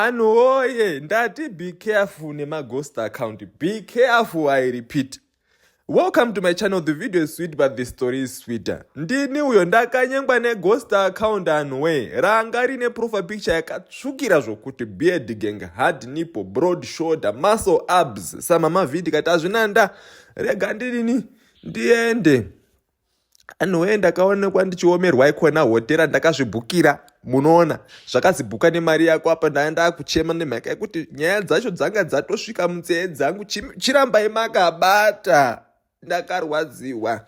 Anhu woye, ndati be careful nema-ghost account. Be careful, I repeat. Welcome to my channel. The video is sweet but the story is sweeter. Ndini uyo ndakanyengwa ne-ghost account anhu we. Ranga rine profile picture yakatsvukira zvokuti beard gang, hard nipple, broad shoulder, muscle abs. Samama vhidi kati azvinanda. Rega ndidini ndiende. Anhu we ndakaonekwa ndichiomerwa ikona hotera ndakazvibhukira. Munoona zvakazibhuka nemari yako apa ndaenda kuchema nemhaka yekuti nyaya dzacho dzanga dzatosvika munzeve dzangu chirambai makabata ndakarwadziwa.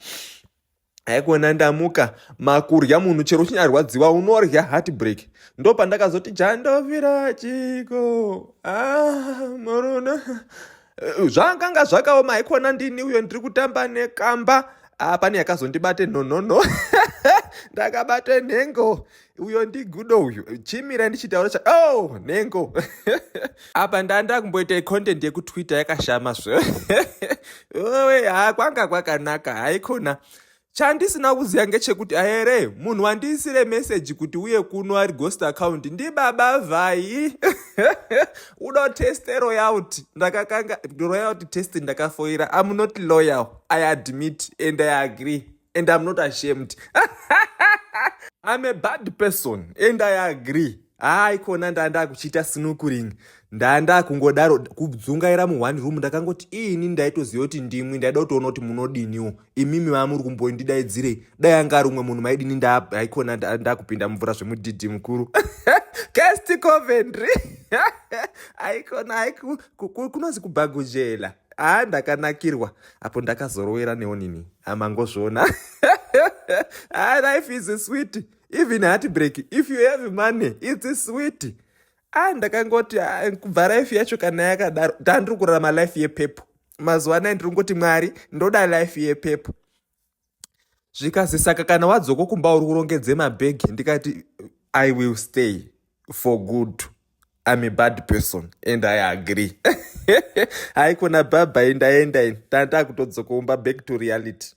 Haikona ndamuka makurya munhu chero chinyarwadziwa unorya heartbreak. Ndo pandakazoti chandovira chiko muruna zvakanga zvakaoma. Haikona ndini uyo ndiri kutamba nekamba pane yakazondibate no ndakabate nhengo. Uyo ndigudo uyu chimira ndichitaura nhengo apa ndanda kumboita content yekutwitter yakashama owe kwanga kwakanaka. Haikona chandisina kuziva ngechekuti here munhu wandiisire message kuti uye kuno ari ghost account ndibaba Vai udoteste royalty. Ndakakanga royalty test ndakafoira. I'm not loyal, I admit and I agree and I'm not ashamed. I'm a bad person and I agree. Haikona ndanda kuchita snookering. Ndanda kungodaro kudzungaira mu1 room ndakangoti ini ndaitoziva kuti ndimwe ndaida kutoona kuti munodiniwo imimi vamuri kumbondidaidzirei. Dai anga ari umwe munhu maidini haikona ndakupinda mvura zvemudhidhi mukuru. Cast Coventry. Haikona kunozi kubhagujela. Ndakanakirwa apo ndakazorowera neonini amangozviona. Life is sweet, even heartbreak. If you have money, it's sweet. Ndakangoti kubva life yacho kana yakadaro ndandiri kurarama life yepepo. Mazuva anaya ndiri kungoti Mwari ndoda life yepepo. Zvikazi saka kana wadzoko kumba uri kurongedze mabhegi ndikati I will stay for good. I'm a bad person and I agree. Haikona bye bye ndaenda ini. Tanda kutodzokomba back to reality.